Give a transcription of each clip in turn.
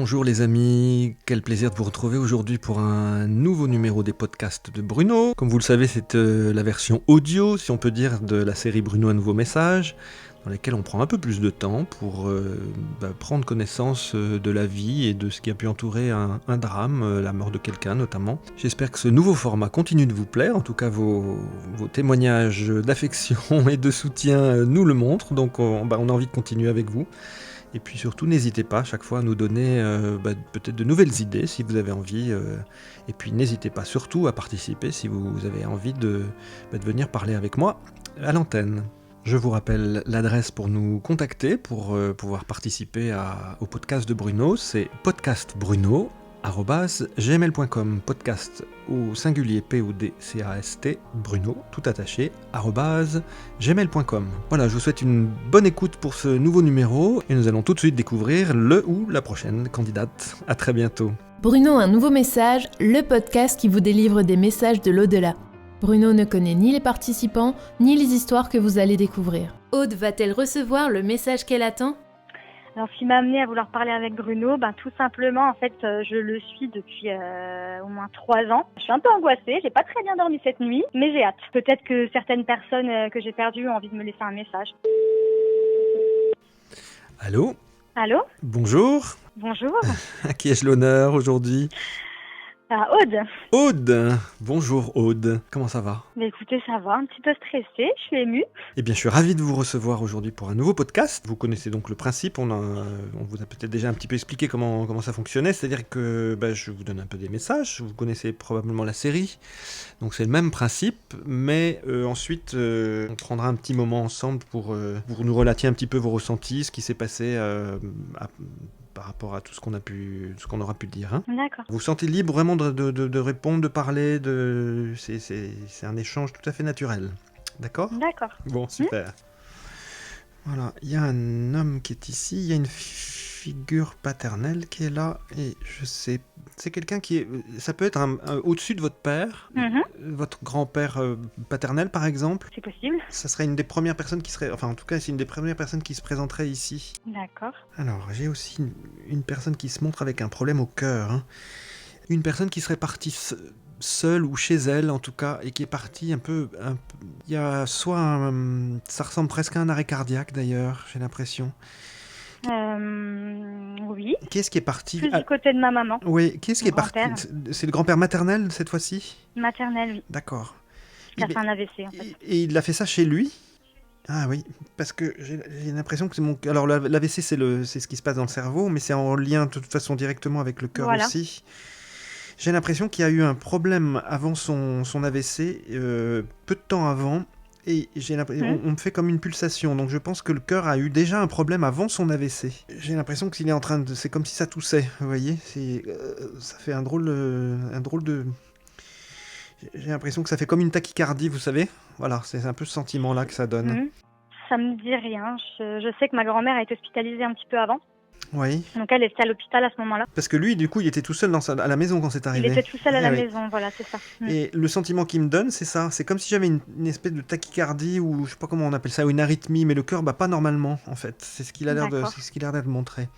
Bonjour les amis, quel plaisir de vous retrouver aujourd'hui pour un nouveau numéro des podcasts de Bruno. Comme vous le savez, c'est la version audio, si on peut dire, de la série Bruno un nouveau message, dans laquelle on prend un peu plus de temps pour prendre connaissance de la vie et de ce qui a pu entourer un drame, la mort de quelqu'un notamment. J'espère que ce nouveau format continue de vous plaire, en tout cas vos témoignages d'affection et de soutien nous le montrent, donc on a envie de continuer avec vous. Et puis surtout, n'hésitez pas à chaque fois à nous donner peut-être de nouvelles idées si vous avez envie. Et puis n'hésitez pas surtout à participer si vous avez envie de venir parler avec moi à l'antenne. Je vous rappelle l'adresse pour nous contacter, pour pouvoir participer au podcast de Bruno. C'est podcastbruno@gmail.com. Podcast au singulier podcast, Bruno, tout attaché, @gmail.com. Voilà, je vous souhaite une bonne écoute pour ce nouveau numéro et nous allons tout de suite découvrir le ou la prochaine candidate. À très bientôt. Bruno, un nouveau message, le podcast qui vous délivre des messages de l'au-delà. Bruno ne connaît ni les participants, ni les histoires que vous allez découvrir. Aude va-t-elle recevoir le message qu'elle attend ? Alors, ce qui m'a amené à vouloir parler avec Bruno, tout simplement, en fait, je le suis depuis au moins 3 ans. Je suis un peu angoissée, j'ai pas très bien dormi cette nuit, mais j'ai hâte. Peut-être que certaines personnes que j'ai perdues ont envie de me laisser un message. Allô ? Allô ? Bonjour. Bonjour. À qui ai-je l'honneur aujourd'hui ? Ah, Aude. Aude. Bonjour Aude. Comment ça va ? Écoutez, ça va, un petit peu stressée, je suis émue. Eh bien, je suis ravi de vous recevoir aujourd'hui pour un nouveau podcast. Vous connaissez donc le principe, on vous a peut-être déjà un petit peu expliqué comment ça fonctionnait, c'est-à-dire que je vous donne un peu des messages, vous connaissez probablement la série, donc c'est le même principe, mais ensuite on prendra un petit moment ensemble pour nous relater un petit peu vos ressentis, ce qui s'est passé par rapport à tout ce qu'on aura pu dire. Hein. D'accord. Vous vous sentez libre vraiment de répondre, de parler, c'est un échange tout à fait naturel. D'accord ? D'accord. Bon, super. Voilà, il y a un homme qui est ici, il y a une figure paternelle qui est là, et je sais, c'est quelqu'un qui est, ça peut être au-dessus de votre père, votre grand-père paternel par exemple. C'est possible. Ça serait une des premières personnes qui serait, enfin en tout cas c'est une des premières personnes qui se présenterait ici. D'accord. Alors, j'ai aussi une personne qui se montre avec un problème au cœur, hein. Une personne qui serait partie seule ou chez elle en tout cas, et qui est partie un peu il y a soit ça ressemble presque à un arrêt cardiaque d'ailleurs, j'ai l'impression. Oui. Qui est-ce qui est parti Plus du côté de ma maman. Oui, qui est-ce qui est parti ? C'est le grand-père maternel cette fois-ci ? Maternelle, oui. D'accord. Il a fait un AVC en fait. Et il a fait ça chez lui ? Ah oui, parce que j'ai l'impression que c'est mon... Alors l'AVC c'est ce qui se passe dans le cerveau, mais c'est en lien de toute façon directement avec le cœur aussi. J'ai l'impression qu'il y a eu un problème avant son AVC, peu de temps avant, et on me fait comme une pulsation, donc je pense que le cœur a eu déjà un problème avant son AVC. J'ai l'impression qu'il est en train de... C'est comme si ça toussait, vous voyez, ça fait un drôle de... J'ai l'impression que ça fait comme une tachycardie, vous savez. Voilà, c'est un peu ce sentiment-là que ça donne. Ça me dit rien. Je sais que ma grand-mère a été hospitalisée un petit peu avant. Oui. Donc elle était à l'hôpital à ce moment-là. Parce que lui, du coup, il était tout seul à la maison quand c'est arrivé. Il était tout seul à la maison, voilà, c'est ça. Et le sentiment qu'il me donne, c'est ça. C'est comme si j'avais une espèce de tachycardie, ou je sais pas comment on appelle ça, ou une arythmie, mais le cœur bat pas normalement, en fait. C'est ce qu'il a l'air de montrer.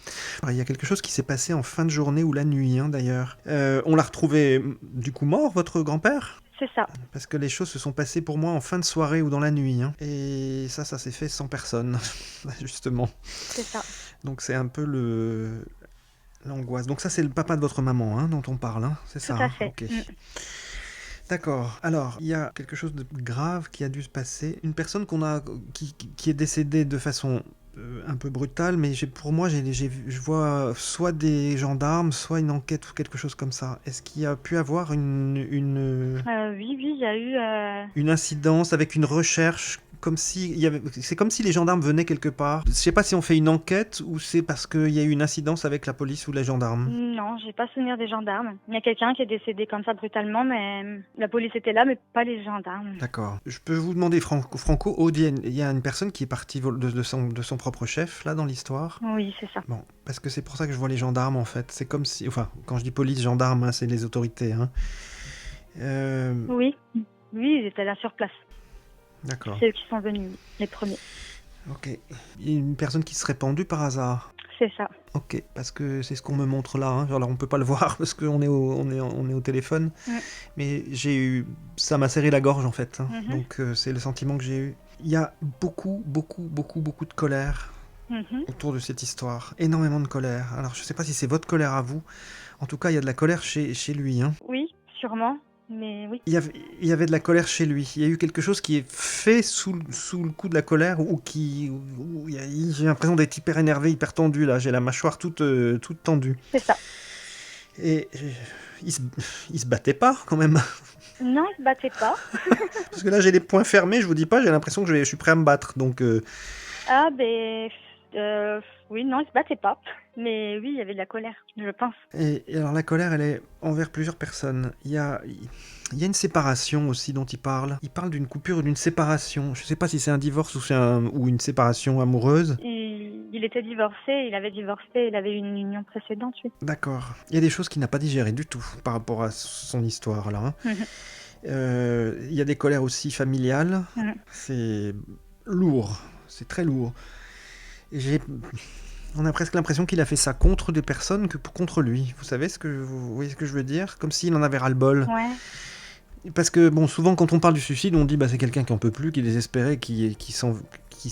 Alors, il y a quelque chose qui s'est passé en fin de journée ou la nuit, hein, d'ailleurs. On l'a retrouvé, du coup, mort, votre grand-père ? C'est ça. Parce que les choses se sont passées pour moi en fin de soirée ou dans la nuit. Hein. Et ça s'est fait sans personne, justement. C'est ça. Donc c'est un peu l'angoisse. Donc ça, c'est le papa de votre maman, hein, dont on parle, hein, c'est ça. Tout à fait. Okay. D'accord. Alors, il y a quelque chose de grave qui a dû se passer. Une personne qui est décédée de façon un peu brutale, mais pour moi, je vois soit des gendarmes, soit une enquête ou quelque chose comme ça. Est-ce qu'il y a pu avoir Oui, il y a eu... une incidence avec une recherche c'est comme si les gendarmes venaient quelque part. Je sais pas si on fait une enquête ou c'est parce qu'il y a eu une incidence avec la police ou les gendarmes. Non, j'ai pas souvenir des gendarmes. Il y a quelqu'un qui est décédé comme ça brutalement, mais la police était là, mais pas les gendarmes. D'accord. Je peux vous demander, Franco, Aude, il y a une personne qui est partie de son propre chef, là, dans l'histoire ? Oui, c'est ça. Bon, parce que c'est pour ça que je vois les gendarmes, en fait. C'est comme si... Enfin, quand je dis police, gendarmes, hein, c'est les autorités, hein. Oui, ils étaient là sur place. D'accord. C'est eux qui sont venus, les premiers. Ok. Il y a une personne qui serait pendue par hasard ? C'est ça. Ok, parce que c'est ce qu'on me montre là. Hein. Alors on peut pas le voir parce qu'on est au téléphone. Mais ça m'a serré la gorge en fait. Hein. Donc c'est le sentiment que j'ai eu. Il y a beaucoup de colère autour de cette histoire. Énormément de colère. Alors je sais pas si c'est votre colère à vous. En tout cas, il y a de la colère chez lui. Hein. Oui, sûrement. Mais oui. Il y avait de la colère chez lui. Il y a eu quelque chose qui est fait sous le coup de la colère j'ai l'impression d'être hyper énervé, hyper tendu là. J'ai la mâchoire toute tendue. C'est ça. Et il se battait pas quand même. Non, il se battait pas. Parce que là j'ai les poings fermés, je vous dis pas, j'ai l'impression que je suis prêt à me battre. Donc Ah ben oui, non, il se battait pas. Mais oui, il y avait de la colère, je pense. Et alors la colère, elle est envers plusieurs personnes. Il y a une séparation aussi dont il parle. Il parle d'une coupure, d'une séparation. Je sais pas si c'est un divorce ou une séparation amoureuse. Il était divorcé, il avait eu une union précédente, oui. D'accord. Il y a des choses qu'il n'a pas digérées du tout par rapport à son histoire là. Hein. Il y a des colères aussi familiales. C'est lourd, c'est très lourd. Et on a presque l'impression qu'il a fait ça contre des vous voyez ce que je veux dire? Comme s'il en avait ras-le-bol. Ouais. Parce que, bon, souvent, quand on parle du suicide, on dit, c'est quelqu'un qui en peut plus, qui est désespéré, qui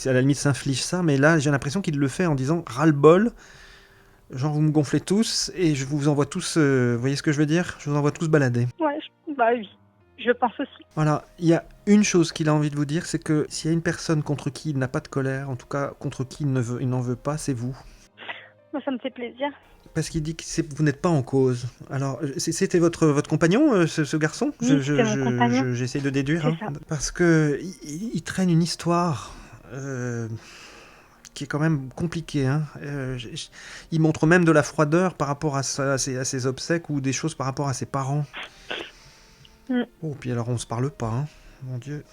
à la limite s'inflige ça. Mais là, j'ai l'impression qu'il le fait en disant ras-le-bol. Genre, vous me gonflez tous et je vous envoie tous, vous voyez ce que je veux dire? Je vous envoie tous balader. Ouais, oui. Je pense aussi. Voilà, il y a une chose qu'il a envie de vous dire, c'est que s'il y a une personne contre qui il n'a pas de colère, en tout cas contre qui il n'en veut pas, c'est vous. Moi, ça me fait plaisir. Parce qu'il dit que vous n'êtes pas en cause. Alors, c'était votre compagnon, ce garçon? Oui, c'était mon compagnon. J'essaie de déduire. Hein, parce que il traîne une histoire qui est quand même compliquée. Hein. Il montre même de la froideur par rapport à ses obsèques ou des choses par rapport à ses parents. Oh, puis alors on se parle pas, hein. Mon Dieu.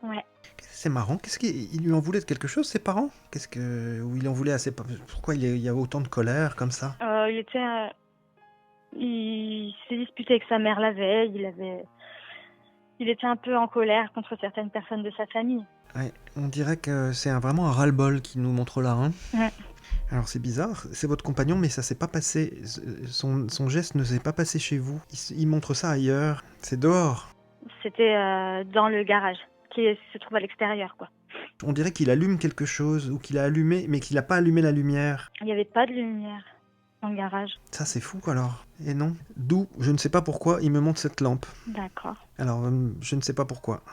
Ouais. C'est marrant. Qu'est-ce qu'il lui en voulait de quelque chose, ses parents? Ou il en voulait à ses parents? Pourquoi il y a autant de colère comme ça? Il s'est disputé avec sa mère la veille. Il était un peu en colère contre certaines personnes de sa famille. Ouais, on dirait que c'est vraiment un ras-le-bol qu'il nous montre là. Hein. Ouais. Alors c'est bizarre, c'est votre compagnon, mais ça s'est pas passé. Son geste ne s'est pas passé chez vous. Il montre ça ailleurs. C'est dehors. C'était dans le garage, qui se trouve à l'extérieur, quoi. On dirait qu'il allume quelque chose, ou qu'il a allumé, mais qu'il n'a pas allumé la lumière. Il n'y avait pas de lumière dans le garage. Ça c'est fou alors. Et non. D'où, je ne sais pas pourquoi, il me montre cette lampe. D'accord. Alors, je ne sais pas pourquoi.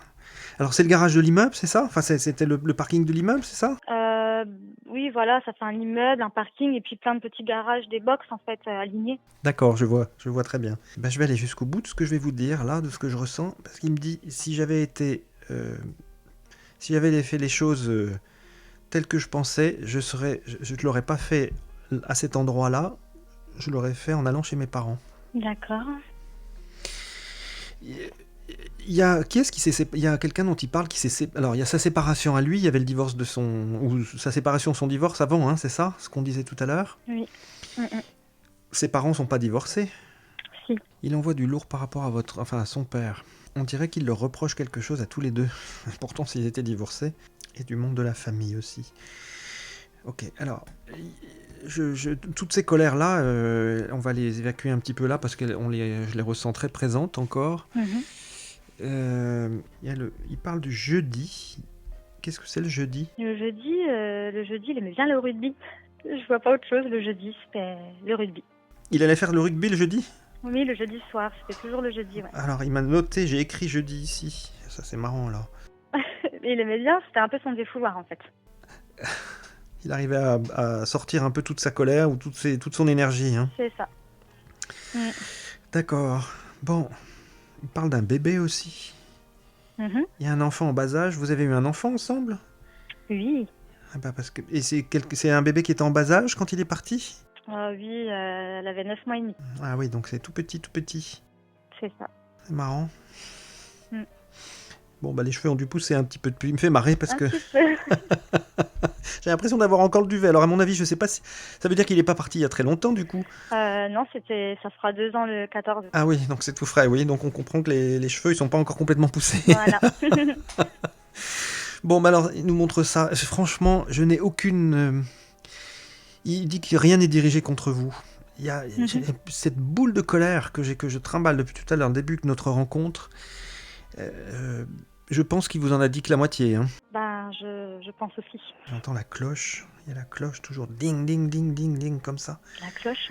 Alors c'est le garage de l'immeuble, c'est ça? Enfin, c'était le parking de l'immeuble, c'est ça? Oui, voilà, ça fait un immeuble, un parking et puis plein de petits garages, des box en fait alignés. D'accord, je vois très bien. Je vais aller jusqu'au bout de ce que je vais vous dire là, de ce que je ressens, parce qu'il me dit si j'avais fait les choses telles que je pensais, je ne l'aurais pas fait à cet endroit-là, je l'aurais fait en allant chez mes parents. D'accord. Il y a quelqu'un dont il parle qui s'est alors il y a sa séparation à lui, il y avait le divorce ou sa séparation, son divorce avant, hein, c'est ça, ce qu'on disait tout à l'heure. Oui. Ses parents sont pas divorcés. Si. Il envoie du lourd par rapport à son père. On dirait qu'il leur reproche quelque chose à tous les deux. Pourtant s'ils étaient divorcés, et du monde de la famille aussi. Ok, alors toutes ces colères là, on va les évacuer un petit peu là parce que je les ressens très présentes encore. Il parle du jeudi. Qu'est-ce que c'est le jeudi? Le jeudi, il aimait bien le rugby. Je vois pas autre chose, le jeudi, c'était le rugby. Il allait faire le rugby le jeudi? Oui, le jeudi soir, c'était toujours le jeudi, ouais. Alors, il m'a noté, j'ai écrit jeudi ici. Ça, c'est marrant, alors. Il aimait bien, c'était un peu son défouloir, en fait. Il arrivait à sortir un peu toute sa colère ou toute son énergie. Hein. C'est ça. D'accord. Bon, il parle d'un bébé aussi. Il y a un enfant en bas âge. Vous avez eu un enfant ensemble? Oui. Et c'est un bébé qui était en bas âge quand il est parti? Oui, elle avait 9 mois et demi. Ah oui, donc c'est tout petit. C'est ça. C'est marrant. Bon, les cheveux ont dû pousser un petit peu depuis. Il me fait marrer parce que j'ai l'impression d'avoir encore le duvet. Alors à mon avis, je sais pas si ça veut dire qu'il est pas parti il y a très longtemps du coup. Non, ça fera 2 ans le 14. Ah oui, donc c'est tout frais. Oui, donc on comprend que les cheveux ils sont pas encore complètement poussés. Voilà. Bon, alors il nous montre ça. Franchement, je n'ai aucune. Il dit que rien n'est dirigé contre vous. Il y a Mhm. cette boule de colère que je trimballe depuis tout à l'heure, le début de notre rencontre. Je pense qu'il vous en a dit que la moitié. Hein. Ben, je pense aussi. J'entends la cloche. Il y a la cloche toujours ding, ding, ding, ding, ding, comme ça. La cloche.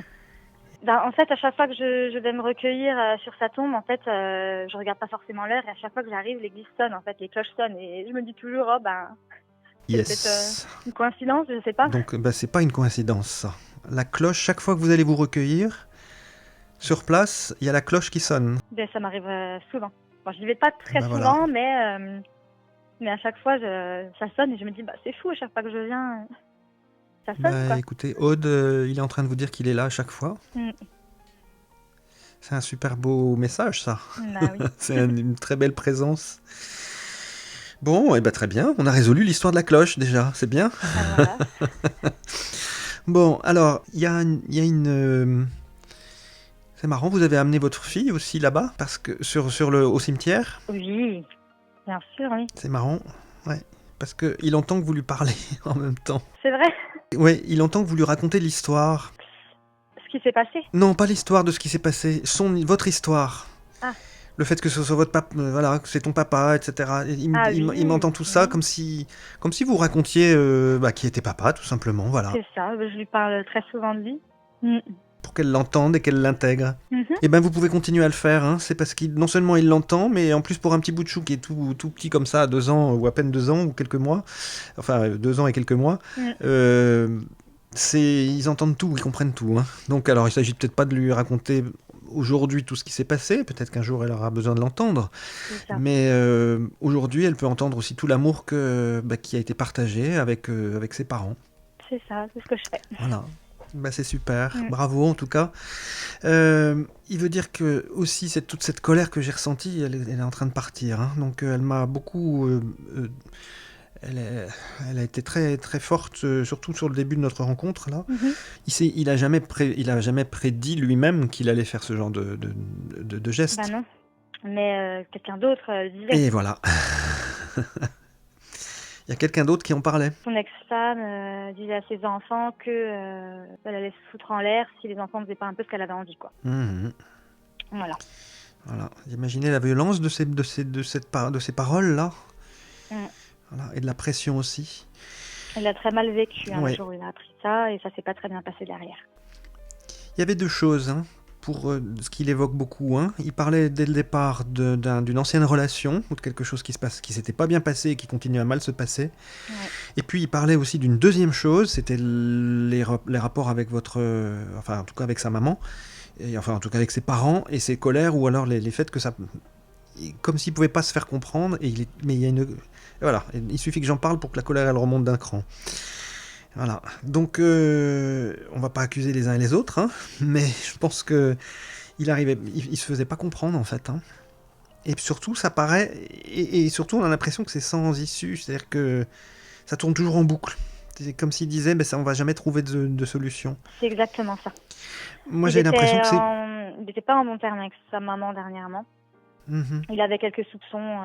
Ben, en fait, à chaque fois que je vais me recueillir sur sa tombe, en fait, je regarde pas forcément l'heure et à chaque fois que j'arrive, l'église sonne, en fait, les cloches sonnent et je me dis toujours, oh ben, c'est Yes. peut-être une coïncidence, je sais pas. Donc, c'est pas une coïncidence, ça. La cloche, chaque fois que vous allez vous recueillir, sur place, il y a la cloche qui sonne. Ben, ça m'arrive souvent. Bon, je n'y vais pas très Ben, souvent, voilà. mais à chaque fois, ça sonne et je me dis, bah c'est fou, à chaque fois que je viens, ça sonne, quoi. Écoutez, Aude, il est en train de vous dire qu'il est là à chaque fois. Mm. C'est un super beau message, ça. Bah oui. C'est une très belle présence. Bon, et très bien, on a résolu l'histoire de la cloche déjà, c'est bien. Ah, voilà. Bon, alors, il y a une... C'est marrant, vous avez amené votre fille aussi là-bas, parce que au cimetière. Oui, bien sûr, oui. C'est marrant, ouais. Parce qu'il entend que vous lui parlez en même temps. C'est vrai. Ouais, il entend que vous lui racontez l'histoire. Ce qui s'est passé. Non, pas l'histoire de ce qui s'est passé, votre histoire. Ah. Le fait que ce soit votre papa, voilà, que c'est ton papa, etc. Il m'entend tout ça comme si vous racontiez qui était papa, tout simplement, voilà. C'est ça, je lui parle très souvent de lui. Mm. Pour qu'elle l'entende et qu'elle l'intègre. Mhm. Et vous pouvez continuer à le faire, hein. C'est parce qu'il non seulement il l'entend, mais en plus pour un petit bout de chou qui est tout petit comme ça, à 2 ans, ou à peine 2 ans, ou quelques mois, enfin 2 ans et quelques mois, ils entendent tout, ils comprennent tout. Hein. Donc alors il s'agit peut-être pas de lui raconter aujourd'hui tout ce qui s'est passé, peut-être qu'un jour elle aura besoin de l'entendre, mais aujourd'hui elle peut entendre aussi tout l'amour qui a été partagé avec ses parents. C'est ça, c'est ce que je fais. Voilà. C'est super, bravo en tout cas. Il veut dire que aussi toute cette colère que j'ai ressentie, elle est en train de partir. Hein. Donc elle m'a beaucoup... elle a été très, très forte, surtout sur le début de notre rencontre. Là. Mm-hmm. Il a jamais prédit lui-même qu'il allait faire ce genre de geste. Bah non, mais quelqu'un d'autre le disait. Et voilà. Il y a quelqu'un d'autre qui en parlait. Son ex-femme disait à ses enfants que elle allait se foutre en l'air si les enfants ne faisaient pas un peu ce qu'elle avait envie, quoi. Mmh. Voilà. Imaginez la violence de ces paroles-là. Voilà. Et de la pression aussi. Elle a très mal vécu le jour où il a appris ça et ça s'est pas très bien passé derrière. Il y avait 2 choses, hein, pour ce qu'il évoque beaucoup. Hein. Il parlait dès le départ d'une ancienne relation ou de quelque chose qui s'était pas bien passé et qui continuait à mal se passer. Ouais. Et puis il parlait aussi d'une deuxième chose, c'était les rapports avec en tout cas avec sa maman, et en tout cas avec ses parents et ses colères, ou alors les faits que ça... Comme s'il pouvait pas se faire comprendre, mais il y a une... Voilà, il suffit que j'en parle pour que la colère elle remonte d'un cran. Voilà, donc on va pas accuser les uns et les autres, hein, mais je pense que il se faisait pas comprendre en fait. Hein. Et surtout, ça paraît, et surtout on a l'impression que c'est sans issue, c'est-à-dire que ça tourne toujours en boucle. C'est comme s'il disait, on va jamais trouver de solution. C'est exactement ça. Moi j'ai l'impression que il n'était pas en bon terme avec sa maman dernièrement. Mm-hmm. Il avait quelques soupçons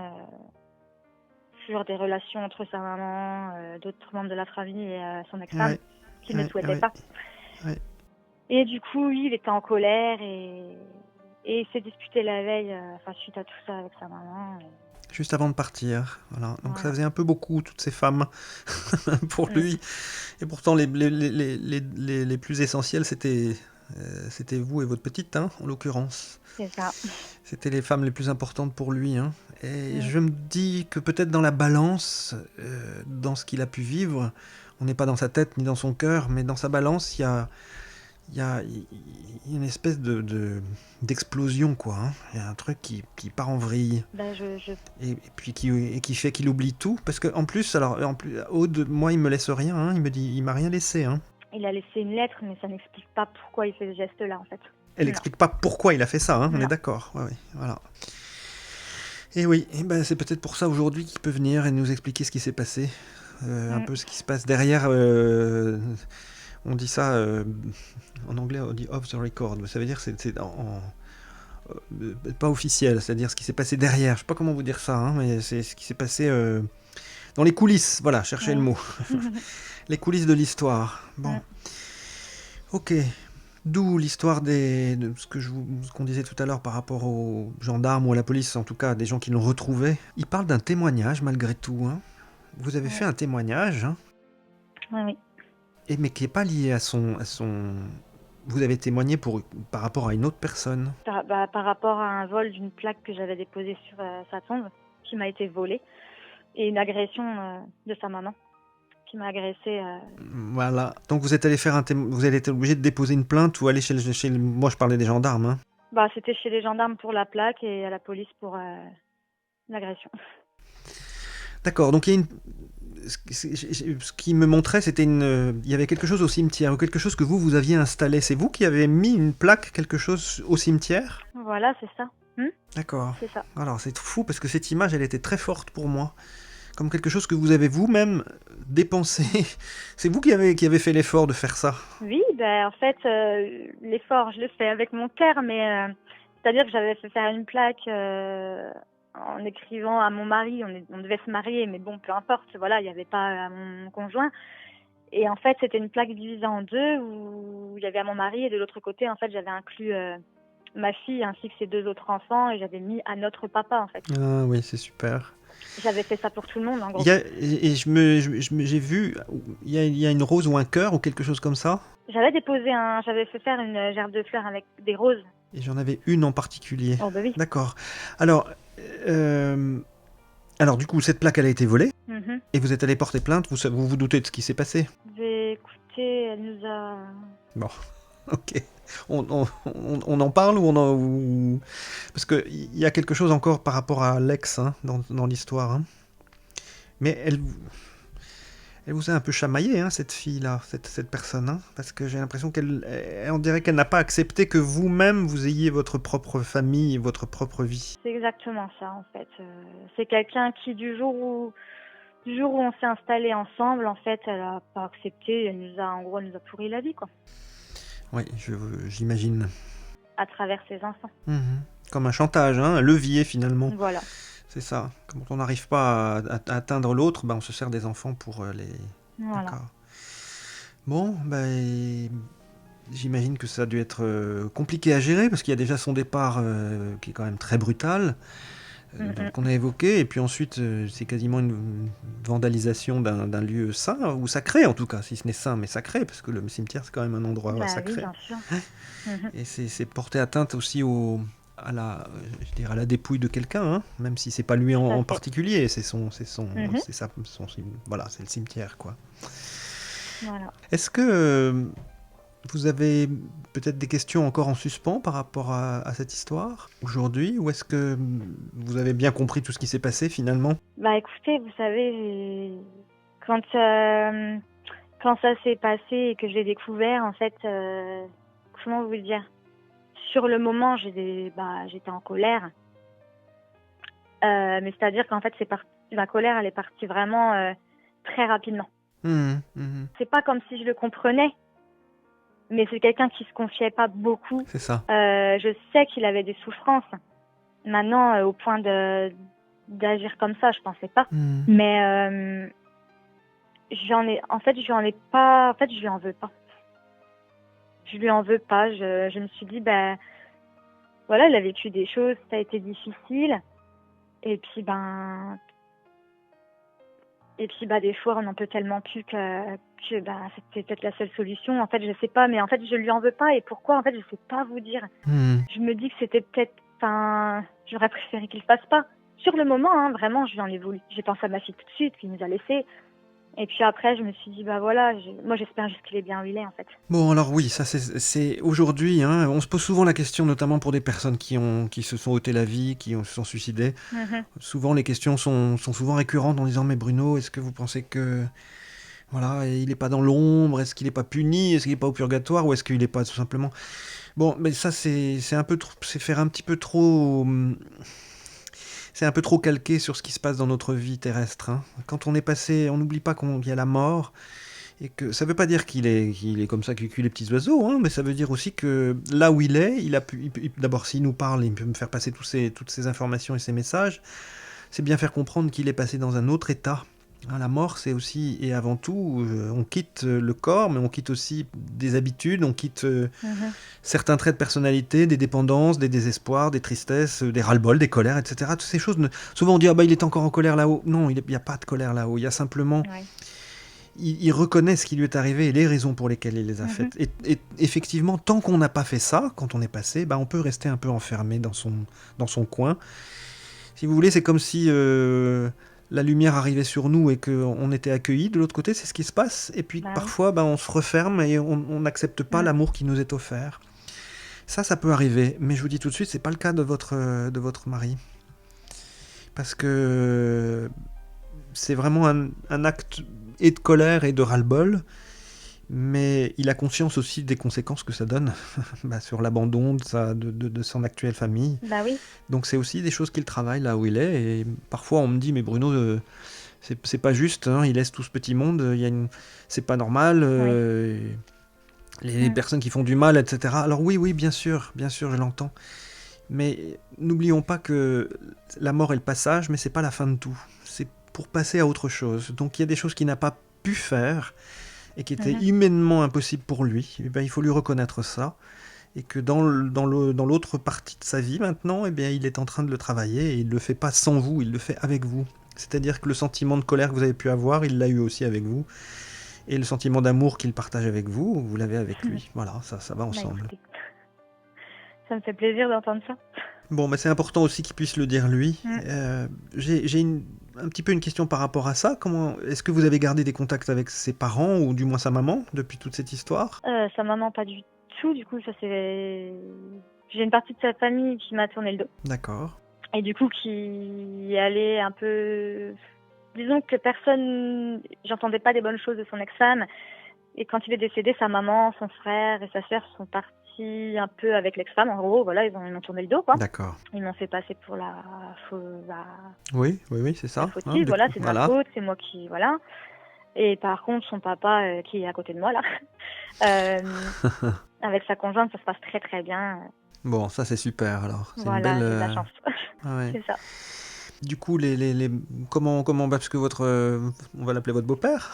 sur des relations entre sa maman, d'autres membres de la famille et son ex-femme, qu'il ne souhaitait pas. Ouais. Et du coup, il était en colère et il s'est disputé la veille suite à tout ça avec sa maman. Juste avant de partir. Voilà. Donc ça faisait un peu beaucoup, toutes ces femmes, pour lui. Et pourtant, les plus essentielles, c'était vous et votre petite, hein, en l'occurrence. C'est ça. C'était les femmes les plus importantes pour lui. Hein. Et je me dis que peut-être dans la balance, dans ce qu'il a pu vivre, on n'est pas dans sa tête ni dans son cœur, mais dans sa balance, il y a une espèce d'explosion, quoi. Hein. Il y a un truc qui part en vrille. Et puis qui fait qu'il oublie tout. Parce qu'en plus, Aude, moi, il me laisse rien. Hein. Il m'a rien laissé. Hein. Il a laissé une lettre, mais ça n'explique pas pourquoi il fait ce geste-là, en fait. Elle n'explique pas pourquoi il a fait ça, hein, on est d'accord. Ouais, voilà. Et oui, c'est peut-être pour ça aujourd'hui qu'il peut venir et nous expliquer ce qui s'est passé. Un peu ce qui se passe derrière. On dit ça, en anglais on dit off the record. Ça veut dire que c'est pas officiel, c'est-à-dire ce qui s'est passé derrière. Je sais pas comment vous dire ça, hein, mais c'est ce qui s'est passé dans les coulisses. Voilà, cherchez le mot. Les coulisses de l'histoire. Bon. Ok. D'où l'histoire de ce qu'on disait tout à l'heure par rapport aux gendarmes ou à la police, en tout cas des gens qui l'ont retrouvé. Il parle d'un témoignage malgré tout, hein. Vous avez Ouais. fait un témoignage, hein, Oui, oui. mais qui n'est pas lié à son... Vous avez témoigné par rapport à une autre personne. Par rapport à un vol d'une plaque que j'avais déposée sur sa tombe, qui m'a été volée, et une agression de sa maman, qui m'a agressée. Voilà. Donc vous êtes allé faire vous avez été obligé de déposer une plainte ou aller Moi je parlais des gendarmes, hein. C'était chez les gendarmes pour la plaque et à la police pour l'agression. D'accord, donc il y a ce qui me montrait, il y avait quelque chose au cimetière, ou quelque chose que vous aviez installé. C'est vous qui avez mis une plaque, quelque chose au cimetière? Voilà, c'est ça. D'accord. C'est ça. Alors c'est fou parce que cette image, elle était très forte pour moi. Comme quelque chose que vous avez vous-même dépensé. C'est vous qui avez fait l'effort de faire ça. Oui, en fait, l'effort, je le fais avec mon cœur, mais c'est-à-dire que j'avais fait faire une plaque en écrivant à mon mari. On devait se marier, mais bon, peu importe. Voilà, il n'y avait pas à mon conjoint. Et en fait, c'était une plaque divisée en deux où il y avait à mon mari et de l'autre côté, en fait, j'avais inclus ma fille ainsi que ses 2 autres enfants et j'avais mis à notre papa, en fait. Ah oui, c'est super. J'avais fait ça pour tout le monde, en gros. J'ai vu, il y a une rose ou un cœur ou quelque chose comme ça. J'avais fait faire une gerbe de fleurs avec des roses. Et j'en avais une en particulier. Oh bah oui. D'accord. Alors du coup, cette plaque, elle a été volée. Mhm. Et vous êtes allé porter plainte. Vous doutez de ce qui s'est passé? Écoutez, elle nous a... Bon, ok. On en parle ou... Parce qu'il y a quelque chose encore par rapport à Lex, hein, dans l'histoire. Hein. Mais elle vous a un peu chamaillé, hein, cette fille-là, cette personne. Hein, parce que j'ai l'impression on dirait qu'elle n'a pas accepté que vous-même, vous ayez votre propre famille et votre propre vie. C'est exactement ça, en fait. C'est quelqu'un qui, du jour où on s'est installés ensemble, en fait, elle a pas accepté. Elle nous a pourri la vie, quoi. Oui, j'imagine. À travers ses enfants. Comme un chantage, hein, un levier finalement. Voilà. C'est ça. Quand on n'arrive pas à atteindre l'autre, on se sert des enfants pour les... Voilà. D'accord. Bon, j'imagine que ça a dû être compliqué à gérer, parce qu'il y a déjà son départ qui est quand même très brutal, qu'on a évoqué, et puis ensuite c'est quasiment une vandalisation d'un lieu saint, ou sacré en tout cas, si ce n'est saint, mais sacré, parce que le cimetière c'est quand même un endroit sacré. Oui, bien sûr. Et c'est porter atteinte aussi à la dépouille de quelqu'un, hein, même si c'est pas lui en particulier, voilà, c'est le cimetière, quoi. Voilà. Est-ce que vous avez peut-être des questions encore en suspens par rapport à cette histoire aujourd'hui, ou est-ce que vous avez bien compris tout ce qui s'est passé finalement? Écoutez, vous savez, quand ça s'est passé et que je l'ai découvert, en fait, comment vous dire? Sur le moment, j'étais en colère. Mais c'est-à-dire qu'en fait, ma colère, elle est partie vraiment très rapidement. C'est pas comme si je le comprenais, mais c'est quelqu'un qui se confiait pas beaucoup. C'est ça. Je sais qu'il avait des souffrances. Maintenant, au point d'agir comme ça, je pensais pas. Mais je lui en veux pas. Je lui en veux pas. Je me suis dit, voilà, il a vécu des choses, ça a été difficile. Et puis, des fois, on n'en peut tellement plus que c'était peut-être la seule solution. En fait, je sais pas, mais en fait, je lui en veux pas. Et pourquoi? En fait, je sais pas vous dire. Je me dis que c'était peut-être, j'aurais préféré qu'il le fasse pas. Sur le moment, hein, vraiment, je lui en ai voulu. J'ai pensé à ma fille tout de suite, qui nous a laissés. Et puis après, je me suis dit, voilà, moi j'espère juste qu'il est bien où il est, en fait. Bon, alors oui, ça c'est aujourd'hui, hein, on se pose souvent la question, notamment pour des personnes qui se sont ôté la vie, qui se sont suicidées. Souvent, les questions sont souvent récurrentes en disant, mais Bruno, est-ce que vous pensez que... Voilà, il n'est pas dans l'ombre, est-ce qu'il n'est pas puni, est-ce qu'il n'est pas au purgatoire, ou est-ce qu'il n'est pas tout simplement... Bon, mais ça, c'est un peu trop... C'est faire un petit peu trop... C'est un peu trop calqué sur ce qui se passe dans notre vie terrestre. Hein. Quand on est passé, on n'oublie pas qu'il y a la mort, et que ça ne veut pas dire qu'il est comme ça, qu'il cueille les petits oiseaux, hein, mais ça veut dire aussi que là où il est, d'abord s'il nous parle, il peut me faire passer toutes ces informations et ces messages, c'est bien faire comprendre qu'il est passé dans un autre état, La mort, c'est aussi et avant tout, on quitte le corps, mais on quitte aussi des habitudes, on quitte Mhm. certains traits de personnalité, des dépendances, des désespoirs, des tristesses, des ras-le-bol, des colères, etc. Toutes ces choses, souvent on dit, ah bah il est encore en colère là-haut. Non, il n'y a pas de colère là-haut, il y a simplement... Ouais. Il reconnaît ce qui lui est arrivé et les raisons pour lesquelles il les a Mhm. faites. Et effectivement, tant qu'on n'a pas fait ça, quand on est passé, bah on peut rester un peu enfermé dans son coin. Si vous voulez, c'est comme si la lumière arrivait sur nous et qu'on était accueillis de l'autre côté, c'est ce qui se passe. Et puis Bah oui. parfois, bah, on se referme et on n'accepte pas Mm. l'amour qui nous est offert. Ça peut arriver. Mais je vous dis tout de suite, c'est pas le cas de votre mari. Parce que c'est vraiment un acte et de colère et de ras-le-bol. Mais il a conscience aussi des conséquences que ça donne bah, sur l'abandon de son actuelle famille. Bah oui. Donc c'est aussi des choses qu'il travaille là où il est. Et parfois on me dit, mais Bruno, c'est pas juste, hein, il laisse tout ce petit monde, c'est pas normal, Oui. les Mm. personnes qui font du mal, etc. Alors oui, bien sûr, je l'entends. Mais n'oublions pas que la mort est le passage, mais c'est pas la fin de tout. C'est pour passer à autre chose. Donc il y a des choses qu'il n'a pas pu faire et qui étaient Mhm. humainement impossibles pour lui. Et ben, il faut lui reconnaître ça. Et que dans l'autre partie de sa vie maintenant, eh bien, il est en train de le travailler et il ne le fait pas sans vous, il le fait avec vous. C'est-à-dire que le sentiment de colère que vous avez pu avoir, il l'a eu aussi avec vous. Et le sentiment d'amour qu'il partage avec vous, vous l'avez avec lui. Voilà, ça va Bah ensemble. écoutez, ça me fait plaisir d'entendre ça. Bon, mais c'est important aussi qu'il puisse le dire lui. Mm. J'ai un petit peu une question par rapport à ça. Est-ce que vous avez gardé des contacts avec ses parents ou du moins sa maman depuis toute cette histoire? Sa maman, pas du tout. Du coup, ça c'est. J'ai une partie de sa famille qui m'a tourné le dos. D'accord. Et du coup, qui allait un peu. Disons que personne. J'entendais pas des bonnes choses de son ex-femme. Et quand il est décédé, sa maman, son frère et sa sœur sont partis un peu avec l'ex-femme. En gros, voilà, ils m'ont tourné le dos, quoi. D'accord. Ils m'ont fait passer pour la Oui, c'est ça. fautive. Du Voilà, coup, c'est de ma voilà. faute, c'est moi qui. Voilà. Et par contre, son papa, qui est à côté de moi, là, avec sa conjointe, ça se passe très très bien. Bon, ça c'est super alors. C'est une Voilà, belle. j'ai de la chance. Ah ouais. C'est ça. Du coup, comment, parce que on va l'appeler votre beau-père.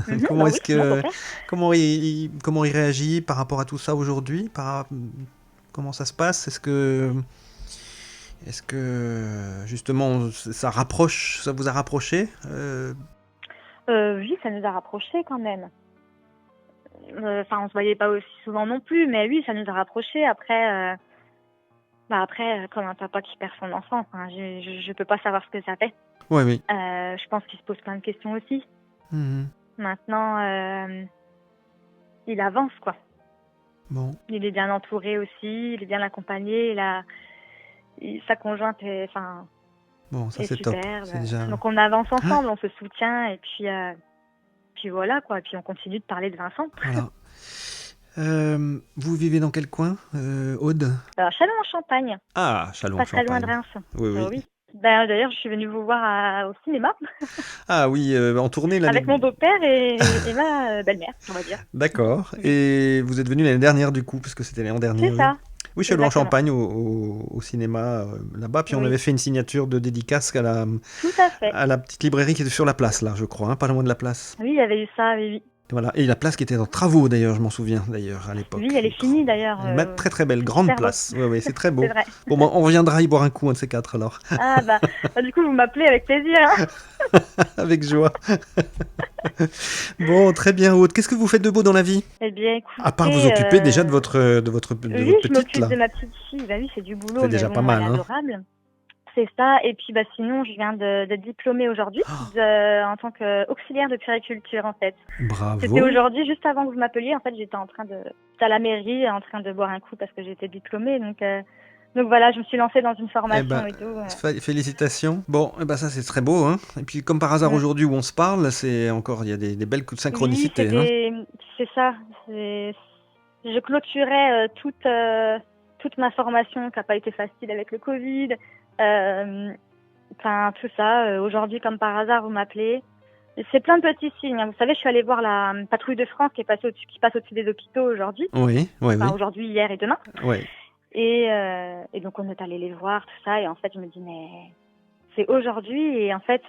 Mhm, Comment bah est-ce oui, c'est mon que, beau-père. comment il réagit par rapport à tout ça aujourd'hui? Comment ça se passe? Est-ce que justement ça vous a rapproché? Oui, ça nous a rapprochés quand même. Enfin, on se voyait pas aussi souvent non plus, mais oui, ça nous a rapprochés. Après, comme un papa qui perd son enfant, enfin, je peux pas savoir ce que ça fait. Ouais, oui. Je pense qu'il se pose plein de questions aussi. Mhm. Maintenant, il avance, quoi. Bon, Il est bien entouré aussi, il est bien accompagné. Sa conjointe est, enfin, bon, ça est c'est top. superbe. C'est déjà. Donc on avance ensemble, on se soutient et puis voilà, quoi. Et puis on continue de parler de Vincent. Voilà. Vous vivez dans quel coin, Aude? Alors, Châlons-en-Champagne, Ah, pas très loin de Châlons-en-Champagne. Reims. Oui. Oui. Ben, d'ailleurs, je suis venue vous voir au cinéma Ah oui, en tournée l'année. avec mon beau-père et ma belle-mère, on va dire. D'accord. Oui. Et vous êtes venu l'année dernière du coup, parce que c'était l'an dernier. C'est ça. Oui, chez en Exactement. Champagne au cinéma là-bas. Puis on Oui. avait fait une signature de dédicace Tout à fait. à la petite librairie qui était sur la place là, je crois, hein, pas loin de la place. Oui, il y avait eu ça, oui. Voilà. Et la place qui était en travaux d'ailleurs, je m'en souviens d'ailleurs à l'époque. Oui, elle est finie d'ailleurs. Très très belle, grande super place. Oui, c'est très beau. C'est vrai. Bon, on reviendra y boire un coup, un de ces quatre alors. Ah bah, du coup, vous m'appelez avec plaisir. Hein. Avec joie. Bon, très bien, Aude. Qu'est-ce que vous faites de beau dans la vie? Eh bien, écoutez... À part vous occuper déjà de votre Oui, je petite m'occupe là. de ma petite fille. Bah oui, c'est du boulot, C'est mais déjà bon, pas mal, elle est hein. adorable. C'est ça. Et puis, bah, sinon, je viens d'être diplômée aujourd'hui en tant qu'auxiliaire de puériculture, en fait. Bravo. C'était aujourd'hui, juste avant que vous m'appeliez. En fait, j'étais à la mairie, en train de boire un coup parce que j'étais diplômée. Donc voilà, je me suis lancée dans une formation et tout. Félicitations. Bon, ça c'est très beau, hein. Et puis comme par hasard aujourd'hui où on se parle, il y a des belles synchronicités, Oui, c'est ça. Je clôturais toute ma formation qui n'a pas été facile avec le Covid. Enfin, tout ça. Aujourd'hui, comme par hasard, vous m'appelez. C'est plein de petits signes. Vous savez, je suis allée voir la patrouille de France qui passe au-dessus des hôpitaux aujourd'hui. Oui. Aujourd'hui, hier et demain. Oui. Et donc, on est allé les voir, tout ça. Et en fait, je me dis, mais c'est aujourd'hui. Et en fait,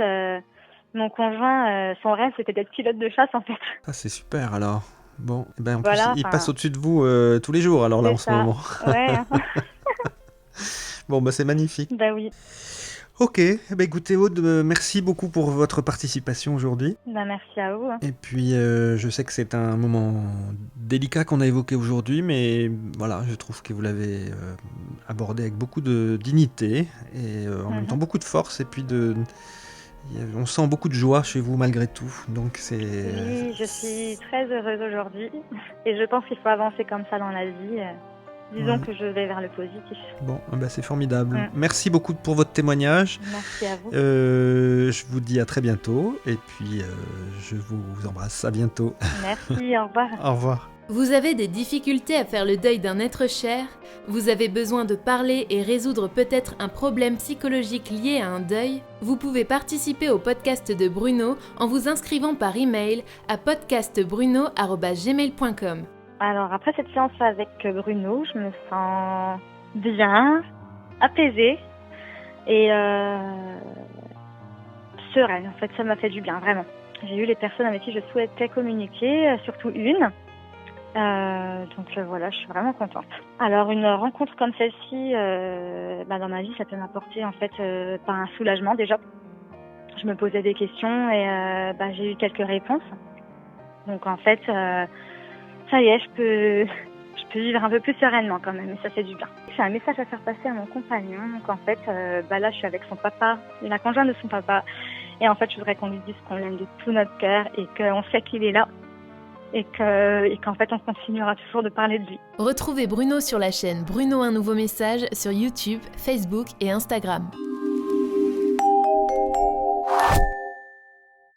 Mon conjoint, son rêve, c'était d'être pilote de chasse, en fait. Ah, c'est super alors. Bon, eh ben, en Voilà, plus, il enfin, passe au-dessus de vous tous les jours alors là c'est en ce ça. moment. Ouais, Bon, bah c'est magnifique. bah oui. Ok, eh ben, écoutez Aude, merci beaucoup pour votre participation aujourd'hui. Bah merci à vous. Hein. Et puis, je sais que c'est un moment délicat qu'on a évoqué aujourd'hui, mais voilà, je trouve que vous l'avez abordé avec beaucoup de dignité et en même temps beaucoup de force. Et puis, on sent beaucoup de joie chez vous malgré tout. Donc, Oui, je suis très heureuse aujourd'hui. Et je pense qu'il faut avancer comme ça dans la vie. Disons Ouais. que je vais vers le positif. Bon, bah, c'est formidable. Mm. Merci beaucoup pour votre témoignage. Merci à vous. Je vous dis à très bientôt. Et puis, je vous embrasse. À bientôt. Merci, au revoir. Au revoir. Vous avez des difficultés à faire le deuil d'un être cher? Vous avez besoin de parler et résoudre peut-être un problème psychologique lié à un deuil? Vous pouvez participer au podcast de Bruno en vous inscrivant par email à podcastbruno@gmail.com. Alors après cette séance avec Bruno, je me sens bien, apaisée et sereine. En fait, ça m'a fait du bien, vraiment. J'ai eu les personnes avec qui je souhaitais communiquer, surtout une. Donc voilà, je suis vraiment contente. Alors une rencontre comme celle-ci, dans ma vie, ça peut m'apporter en fait pas un soulagement déjà. Je me posais des questions et j'ai eu quelques réponses. Donc en fait, ça y est, je peux vivre un peu plus sereinement quand même, et ça fait du bien. J'ai un message à faire passer à mon compagnon. Donc en fait, là je suis avec son papa, la conjointe de son papa, et en fait je voudrais qu'on lui dise qu'on l'aime de tout notre cœur et qu'on sait qu'il est là. Et qu'en fait on continuera toujours de parler de lui. Retrouvez Bruno sur la chaîne Bruno un nouveau message sur YouTube, Facebook et Instagram.